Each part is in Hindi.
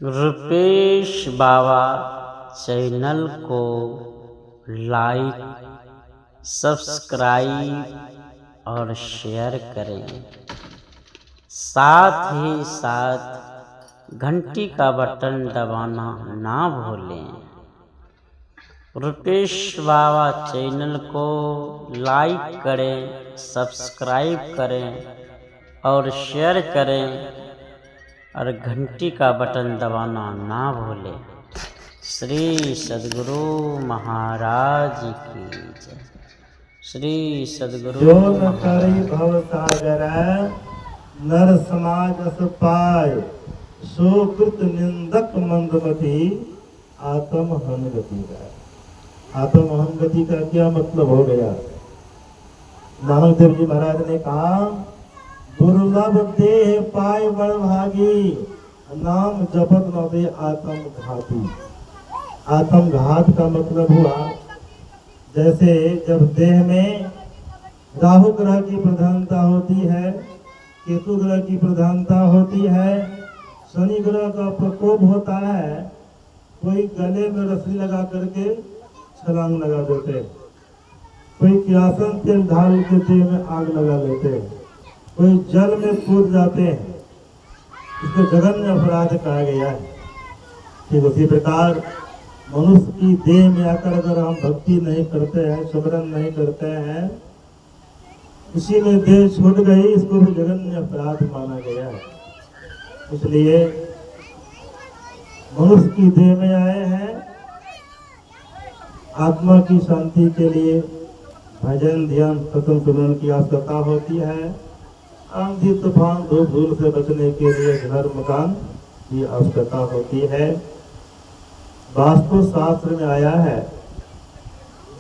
रुपेश बाबा चैनल को लाइक, सब्सक्राइब और शेयर करें। साथ ही साथ घंटी का बटन दबाना ना भूलें। रुपेश बाबा चैनल को लाइक करें, सब्सक्राइब करें और शेयर करें और घंटी का बटन दबाना ना भूलें। श्री सद्गुरु महाराज की जय। श्री सद्गुरु जो न करी भव सागर नर समाज अस पाए, सो कृत निंदक मंदमती आत्म हनगति का। आत्म हनगति का क्या मतलब हो गया? नानक देव जी महाराज ने कहा, दुर्लभ देह पाए बड़ भागी, नाम जपत न दे आत्म घाती। आत्म घात का मतलब हुआ, जैसे जब देह में राहु ग्रह की प्रधानता होती है, केतु ग्रह की प्रधानता होती है, शनि ग्रह का प्रकोप होता है, कोई गले में रस्सी लगा करके छलांग लगा देते, कोई किरासन तेल ढाल के देह में आग लगा लेते, कोई जल में कूद जाते हैं। इसको जघन्य अपराध कहा गया है। ठीक उसी प्रकार मनुष्य की देह में आकर अगर हम भक्ति नहीं करते हैं, सुमरन नहीं करते हैं, इसी में देह छूट गई, इसको भी जघन्य अपराध माना गया है। इसलिए मनुष्य की देह में आए हैं, आत्मा की शांति के लिए भजन ध्यान सत्संग सुमरन की आवश्यकता होती है। आंधी तूफान धूप धूल से बचने के लिए घर मकान की आवश्यकता होती है। वास्तु शास्त्र में आया है,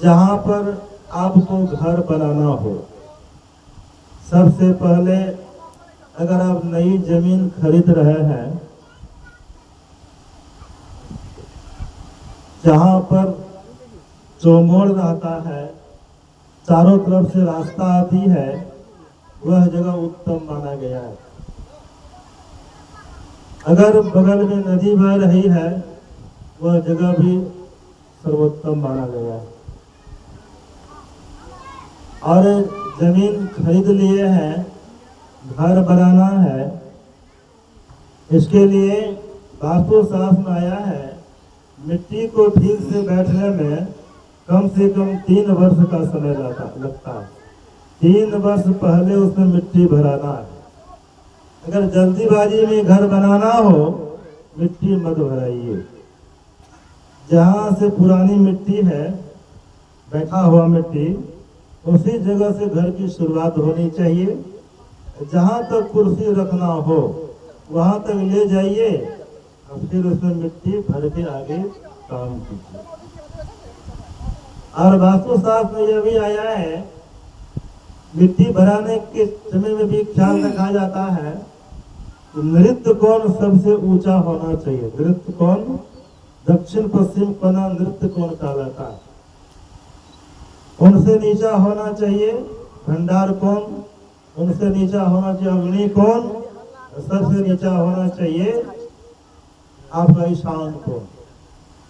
जहाँ पर आपको घर बनाना हो, सबसे पहले अगर आप नई जमीन खरीद रहे हैं, जहाँ पर चौमोड़ रहता है, चारों तरफ से रास्ता आती है, वह जगह उत्तम माना गया है। अगर बगल में नदी बह रही है, वह जगह भी सर्वोत्तम माना गया है। और जमीन खरीद लिए हैं, घर बनाना है, इसके लिए वास्तु शास्त्र में आया है, मिट्टी को ठीक से बैठने में कम से कम 3 वर्ष का समय लगता है। 3 वर्ष पहले उसमें मिट्टी भराना है। अगर जल्दीबाजी में घर बनाना हो, मिट्टी मत भराइए। जहाँ से पुरानी मिट्टी है, बैठा हुआ मिट्टी, उसी जगह से घर की शुरुआत होनी चाहिए। जहाँ तक कुर्सी रखना हो, वहाँ तक ले जाइए और फिर उसमें मिट्टी भर के आगे काम कीजिए। और वास्तुशास्त्र में यह भी आया है, मिट्टी भराने के समय में भी ख्याल रखा जाता है कि नृत्य कोण सबसे ऊंचा होना चाहिए। नृत्य कोण दक्षिण पश्चिम कोना नृत्य कोण कहलाता है। उनसे नीचा होना चाहिए भंडार कोण, उनसे नीचा होना चाहिए अग्नि कोण, सबसे नीचा होना चाहिए आपका ईशान कोण।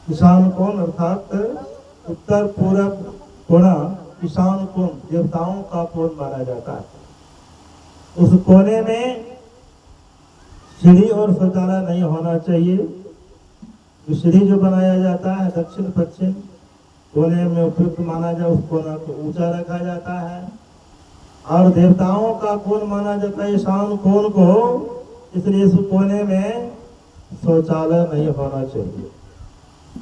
ईशान कोण अर्थात उत्तर पूर्व कोना, ईशान कोण देवताओं का कोण माना जाता है। उस कोने में सीढ़ी और शौचालय नहीं होना चाहिए। सीढ़ी जो बनाया जाता है दक्षिण पश्चिम कोने में उपयुक्त माना जाए, उस कोना को ऊंचा रखा जाता है। और देवताओं का कोण माना जाता है ईशान कोण को, इसलिए इस कोने में शौचालय नहीं होना चाहिए।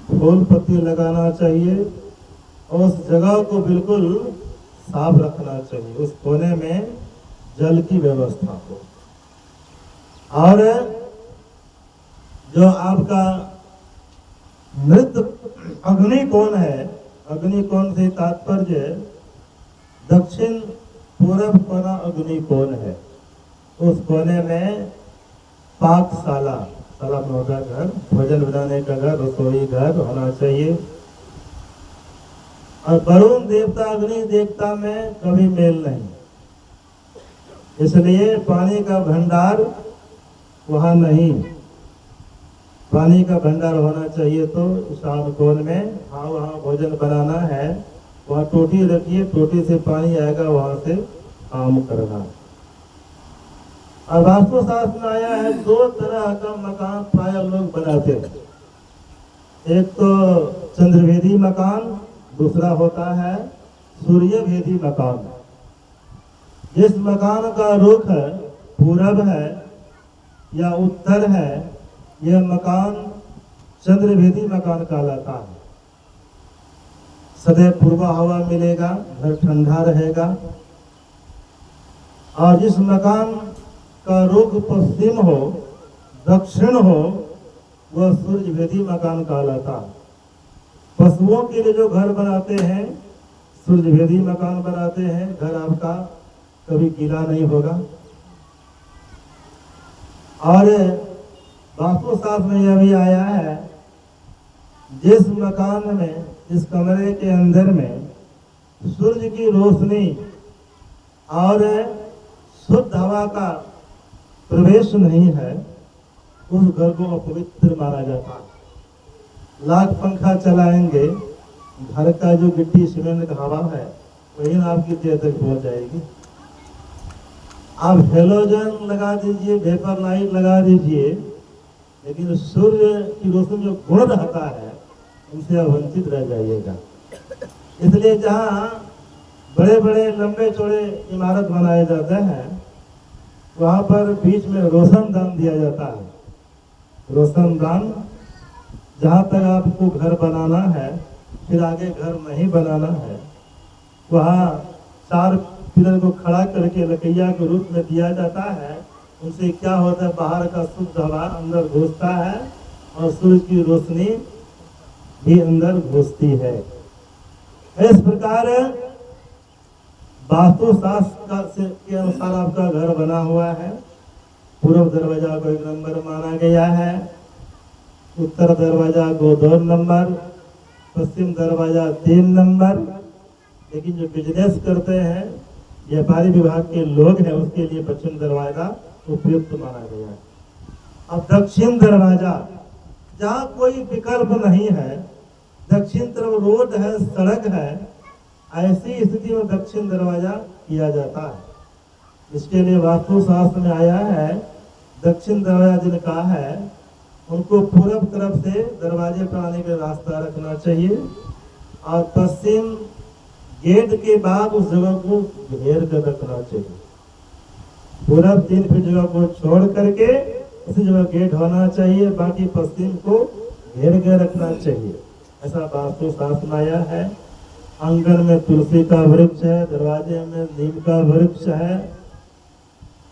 फूल पत्ती लगाना चाहिए और उस जगह को बिल्कुल साफ रखना चाहिए। उस कोने में जल की व्यवस्था हो। और जो आपका नृत्य अग्नि कोण है, अग्नि कोण से तात्पर्य दक्षिण पूर्व कोना अग्नि कोण है। उस कोने में पाकशाला, साला होगा घर, भोजन बनाने का घर, रसोई घर होना चाहिए। और वरुण देवता अग्नि देवता में कभी मेल नहीं, इसलिए पानी का भंडार वहां नहीं। पानी का भंडार होना चाहिए। तो शाम कोल में हाँ वहाँ भोजन बनाना है, वहाँ टोटी रखिए, टोटी से पानी आएगा, वहाँ से काम करना। और वास्तुशास्त्र में आया है 2 तरह का मकान प्राय लोग बनाते हैं। एक तो चंद्रभेदी मकान, दूसरा होता है सूर्यभेदी मकान। जिस मकान का रुख पूरब है या उत्तर है, यह मकान चंद्रभेदी मकान कहलाता है। सदैव पूर्वा हवा मिलेगा, घर ठंडा रहेगा। और जिस मकान का रुख पश्चिम हो, दक्षिण हो, वह सूर्यभेदी मकान कहलाता है। पशुओं के लिए जो घर बनाते हैं सूर्यभेदी मकान बनाते हैं, घर आपका कभी गीला नहीं होगा। और वास्तुशास्त्र में यह भी आया है, जिस मकान में, जिस कमरे के अंदर में सूर्य की रोशनी और शुद्ध हवा का प्रवेश नहीं है, उस घर को अपवित्र माना जाता है। लाख पंखा चलाएंगे, घर का जो गिट्टी सीमेंट का हवा है वही ना आपकी देह तक पहुंच जाएगी। आप हेलोजन लगा दीजिए, वेपर लाइट लगा दीजिए, लेकिन सूर्य की रोशनी जो गुण रहता है उनसे आप वंचित रह जाइएगा। इसलिए जहाँ बड़े बड़े लंबे चौड़े इमारत बनाए जाते हैं, वहाँ पर बीच में रोशनदान दिया जाता है। रोशनदान, जहाँ तक आपको घर बनाना है, फिर आगे घर नहीं बनाना है, वहाँ 4 पिलर को खड़ा करके लकैया के रूप में दिया जाता है। उनसे क्या होता है, बाहर का शुद्ध हवा अंदर घुसता है और सूर्य की रोशनी भी अंदर घुसती है। इस प्रकार वास्तुशास्त्र के अनुसार आपका घर बना हुआ है। पूर्व दरवाजा को 1 नंबर माना गया है, उत्तर दरवाजा को 2 नंबर, पश्चिम दरवाजा 3 नंबर। लेकिन जो बिजनेस करते हैं, व्यापारी विभाग के लोग हैं, उसके लिए पश्चिम दरवाजा उपयुक्त माना गया है। अब दक्षिण दरवाजा, जहाँ कोई विकल्प नहीं है, दक्षिण तरफ रोड है, सड़क है, ऐसी स्थिति में दक्षिण दरवाजा किया जाता है। इसके लिए वास्तुशास्त्र में आया है, दक्षिण दरवाजा जिनका है उनको पूर्व तरफ से दरवाजे पर आने का रास्ता रखना चाहिए और पश्चिम गेट के बाद उस जगह को घेर कर रखना चाहिए। पूरब 3 फीट जगह को छोड़ करके उसी जगह गेट होना चाहिए, बाकी पश्चिम को घेर कर रखना चाहिए। ऐसा वास्तुशास्त्र में आया है। आंगन में तुलसी का वृक्ष है, दरवाजे में नीम का वृक्ष है,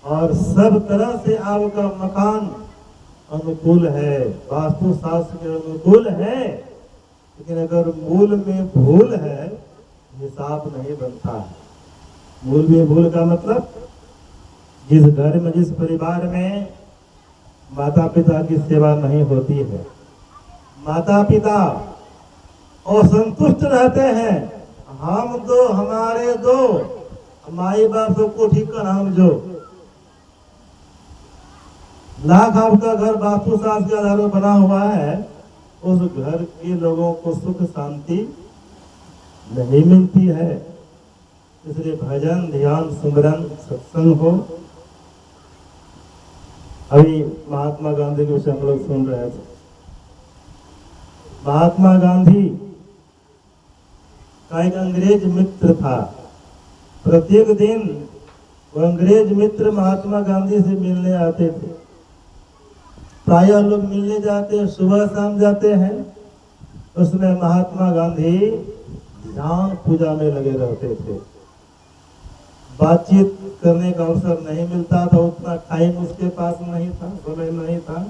और सब तरह से आपका मकान अनुकूल है, वास्तुशास्त्र के अनुकूल है। लेकिन अगर मूल में भूल है, हिसाब नहीं बनता है। मूल में भूल का मतलब, जिस घर में, जिस परिवार में माता पिता की सेवा नहीं होती है, माता पिता असंतुष्ट रहते हैं, हम दो, हमारे दो, माई बाप सबको ठीक कर हम जो। लाख आपका घर वास्तुशास्त्र के आधार पर बना हुआ है, उस घर के लोगों को सुख शांति नहीं मिलती है। इसलिए भजन, ध्यान, सुमिरन, सत्संग हो। अभी महात्मा गांधी के विषय हम लोग सुन रहे थे। महात्मा गांधी का एक अंग्रेज मित्र था। प्रत्येक दिन वो अंग्रेज मित्र महात्मा गांधी से मिलने आते थे। प्रायः लोग मिलने जाते हैं, सुबह शाम जाते हैं। उसमें महात्मा गांधी ध्यान पूजा में लगे रहते थे। बातचीत करने का अवसर नहीं मिलता था, उतना टाइम उसके पास नहीं था, समय नहीं था।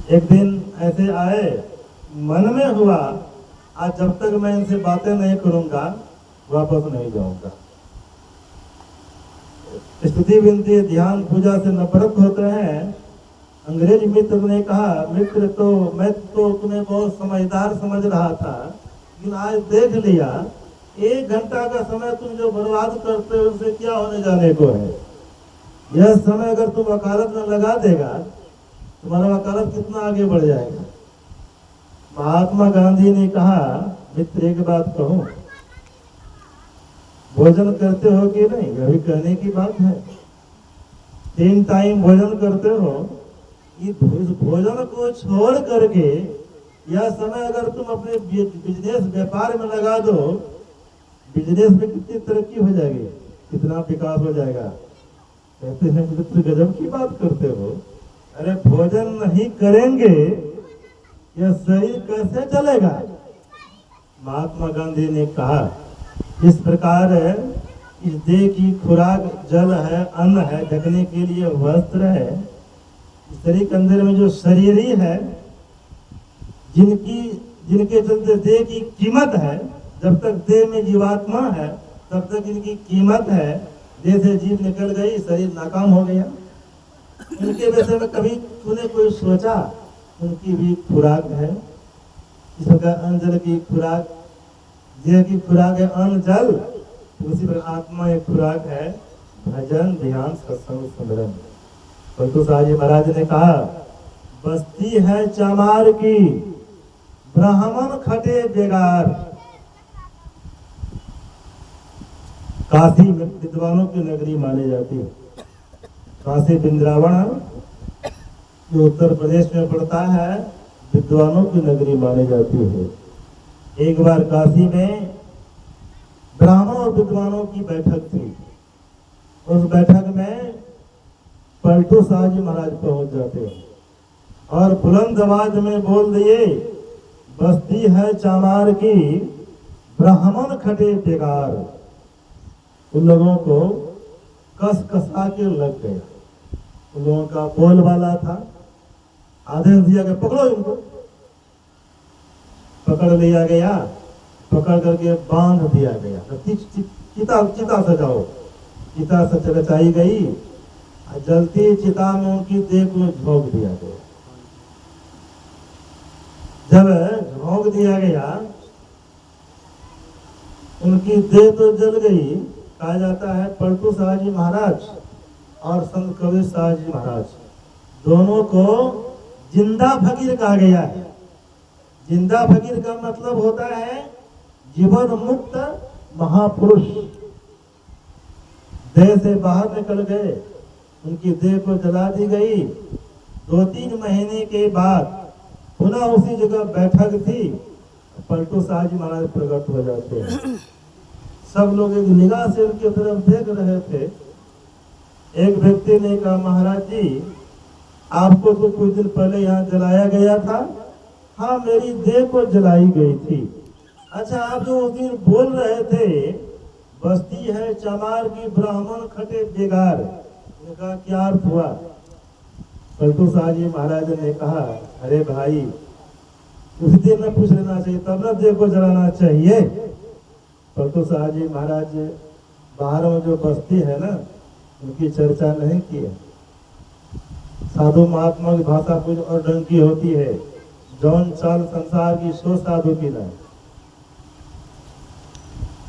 एक दिन ऐसे आए, मन में हुआ आज जब तक मैं इनसे बातें नहीं करूंगा वापस नहीं जाऊंगा। स्तुति विनती ध्यान पूजा से नफरत होते हैं। अंग्रेज मित्र ने कहा, मित्र तो मैं तो तुम्हें बहुत समझदार समझ रहा था, लेकिन आज देख लिया 1 घंटा का समय तुम जो बर्बाद करते हो उससे क्या होने जाने को है। यह समय अगर तुम वकालत में लगा देगा तुम्हारा वकालत कितना आगे बढ़ जाएगा। महात्मा गांधी ने कहा, मित्र एक बात कहूं, भोजन करते हो कि नहीं, यह भी कहने की बात है। 3 टाइम भोजन करते हो, इस भोजन को छोड़ करके यह समय अगर तुम अपने बिजनेस व्यापार में लगा दो, बिजनेस में कितनी तरक्की हो जाएगी, कितना विकास हो जाएगा। कहते हैं मित्र गजब की बात करते हो, अरे भोजन नहीं करेंगे यह शरीर कैसे चलेगा। महात्मा गांधी ने कहा, इस प्रकार इस देह की खुराक जल है, अन्न है, ढकने के लिए वस्त्र है, शरीर के अंदर में जो शरीरी है, जिनके चलते देह की कीमत है, जब तक देह में जीवात्मा है तब तक इनकी कीमत है। देह से जीव निकल गई, शरीर नाकाम हो गया। इनके विषय में कभी तूने कोई सोचा, उनकी भी खुराक है। इस प्रकार अन्न जल की खुराक, देह की खुराक है अन्न जल, उसी पर आत्मा एक खुराक है भजन ध्यान सत्संग स्मरण। परंतु साजी महाराज ने कहा, बस्ती है चमार की, ब्राह्मण खटे बेगार। काशी में विद्वानों की नगरी मानी जाती है। काशी वृंदावन जो उत्तर प्रदेश में पड़ता है, विद्वानों की नगरी मानी जाती है। एक बार काशी में ब्राह्मणों और विद्वानों की बैठक थी। उस बैठक में पलटू साहजी महाराज पहुंच जाते हैं और बुलंद आवाज में बोल दिए, बस्ती है चामार की, ब्राह्मण खटे बेगार। उन लोगों को कस कसा के लग गया। उन लोगों का बोल वाला था, आदेश दिया गया पकड़ो इनको। पकड़ लिया गया, पकड़ करके बांध दिया गया। चिता सजाओ, चिता सजाई गई, जलती चिता में उनकी देह को झोंक दिया गया। जब झोंक दिया गया, उनकी देह तो जल गई। कहा जाता है पलटू साहजी महाराज और संत कबीर साहजी महाराज दोनों को जिंदा फकीर कहा गया है। जिंदा फकीर का मतलब होता है जीवन मुक्त महापुरुष। देह से बाहर निकल गए, उनकी देह को जला दी गई। 2-3 महीने के बाद पुनः उसी जगह बैठक थी, पलटू साहजी महाराज प्रकट हो जाते हैं। सब लोग एक निगाह से उनकी तरफ देख रहे थे। एक व्यक्ति ने कहा, महाराज जी आपको तो कुछ दिन पहले यहाँ जलाया गया था। हाँ, मेरी देह को जलाई गई थी। अच्छा, आप जो उस दिन बोल रहे थे, बस्ती है चमार की, ब्राह्मण खटे बेगार, उनका क्या अर्थ हुआ। पलटू साहजी महाराज ने कहा, अरे भाई उस दिन न पूछ लेना चाहिए, तब न देह को जलाना चाहिए। पलटू साहजी महाराज बाहर में जो बस्ती है ना, उनकी चर्चा नहीं की है। साधु महात्मा की भाषा कुछ और ढंग की होती है। जौन चाल संसार की सो साधु की नहीं।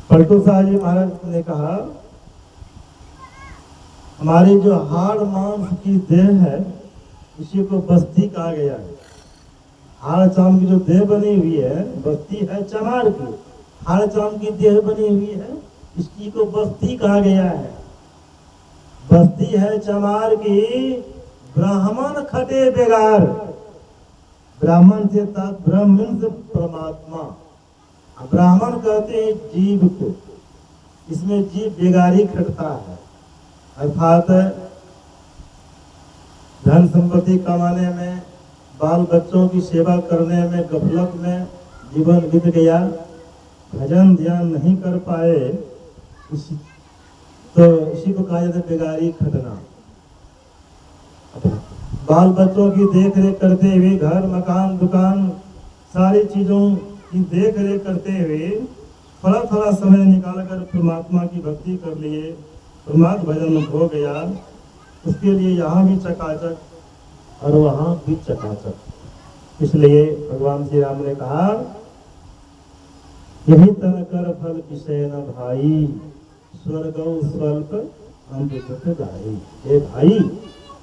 पलटू साहजी महाराज ने कहा, हमारी जो हाड़ मांस की देह है, इसी को बस्ती कहा गया है। हाड़ चाम की जो देह बनी हुई है, बस्ती है चमार की। हाड़ चाम की देह बनी हुई है, इसकी को बस्ती कहा गया है। बस्ती है चमार की, ब्राह्मण खटे बेगार। ब्राह्मण से ब्राह्मण से परमात्मा, ब्राह्मण कहते हैं जीव को। इसमें जीव बेगारी खटता है, अर्थात धन संपत्ति कमाने में, बाल बच्चों की सेवा करने में, गफलत में जीवन बीत गया, भजन ध्यान नहीं कर पाए, इसी को कहा जाता है बेगारी खटना। बाल बच्चों की देख रेख करते हुए, घर मकान दुकान सारी चीजों की देख रेख करते हुए थोड़ा थोड़ा समय निकाल कर परमात्मा की भक्ति कर लिए, परमात्मा भजन हो गया, उसके लिए यहाँ भी चकाचक और वहाँ भी चकाचक। इसलिए भगवान श्री राम ने कहा, यही तन कर फल विषय न भाई, स्वर्ग स्वल्प अमृत दाई। हे भाई,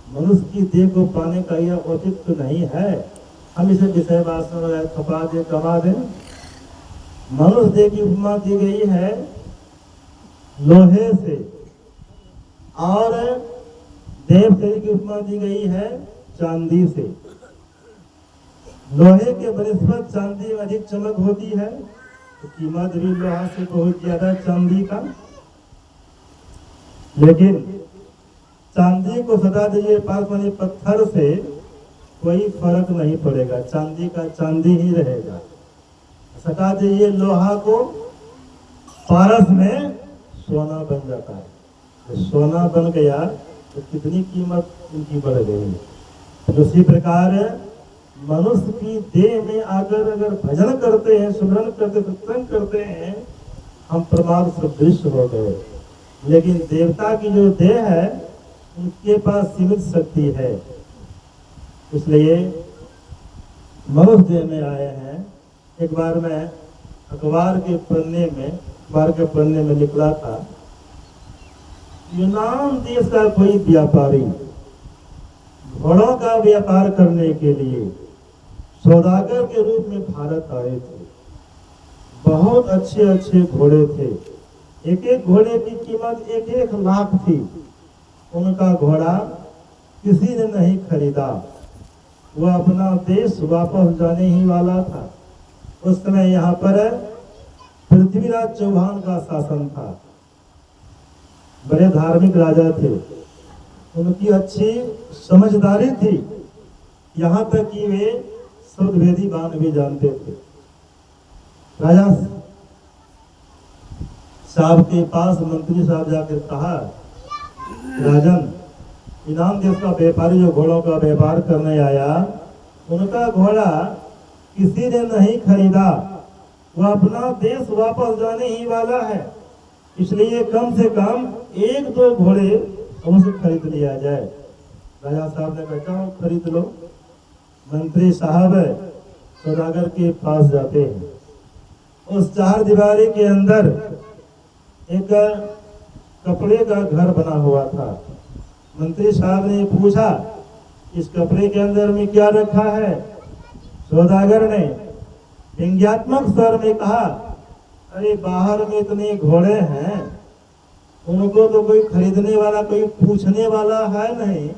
मनुष्य की देह को पाने का यह उचित तो नहीं है। हम इसे विषय वासना वगैरह खपा दे कमा दे। मनुष्य देह की उपमा दी गई है लोहे से, और देव शरीर की उपमा दी गई है चांदी से। लोहे के बनस्पत चांदी में अधिक चमक होती है, तो कीमत भी लोहा से बहुत ज्यादा चांदी का। लेकिन चांदी को सटा दीजिए पारसमणि पत्थर से, कोई फर्क नहीं पड़ेगा, चांदी का चांदी ही रहेगा। सटा दीजिए लोहा को पारस में, सोना बन जाता है। तो सोना बन गया तो कितनी कीमत उनकी बढ़ गई। तो उसी प्रकार मनुष्य की देह में आकर अगर भजन करते हैं, सुमरन करते, सत्संग करते हैं, हम परमार्थ सदृश हो गए। लेकिन देवता की जो देह है उनके पास सीमित शक्ति है, इसलिए मनुष्य देह में आए हैं। एक बार मैं अखबार के पन्ने में निकला था, यूनान देश का कोई व्यापारी घोड़ों का व्यापार करने के लिए सौदागर के रूप में भारत आए थे। बहुत अच्छे अच्छे घोड़े थे, एक एक घोड़े की कीमत 1-1 लाख थी। उनका घोड़ा किसी ने नहीं खरीदा, वो अपना देश वापस जाने ही वाला था। उस समय यहाँ पर पृथ्वीराज चौहान का शासन था, बड़े धार्मिक राजा थे, उनकी अच्छी समझदारी थी, यहाँ तक कि वे शब्दभेदी बाण भी जानते थे। राजा साहब के पास मंत्री साहब जाकर कहा, राजन, ईनान देश का व्यापारी जो घोड़ों का व्यापार करने आया, उनका घोड़ा किसी ने नहीं खरीदा, वह अपना देश वापस जाने ही वाला है, इसलिए कम से कम 1-2 घोड़े हमसे खरीद लिया जाए। राजा साहब ने कहा खरीद लो। मंत्री साहब सौदागर के पास जाते हैं। उस 4 दीवारी के अंदर एक कपड़े का घर बना हुआ था। मंत्री साहब ने पूछा, इस कपड़े के अंदर में क्या रखा है? सौदागर ने व्यंग्यात्मक स्वर में कहा, अरे बाहर में इतने घोड़े हैं, उनको तो कोई खरीदने वाला, कोई पूछने वाला है नहीं,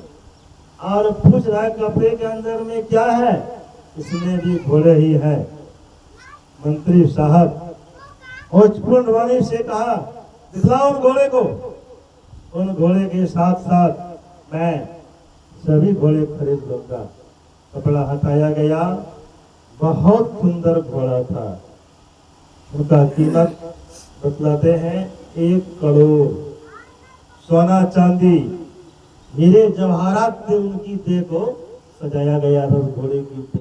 और पूछ रहा है कपड़े के अंदर में क्या है? इसमें भी घोड़े ही है। मंत्री साहब औचपूर्ण वाणी से कहा, दिखलाओ उन घोड़े को। उन घोड़े के साथ साथ मैं सभी घोड़े खरीद लूंगा। कपड़ा हटाया गया, बहुत सुंदर घोड़ा था। उनका कीमत बतलाते हैं 1 करोड़। सोना चांदी हीरे जवाहरात से उनकी देह को सजाया गया था, घोड़े की।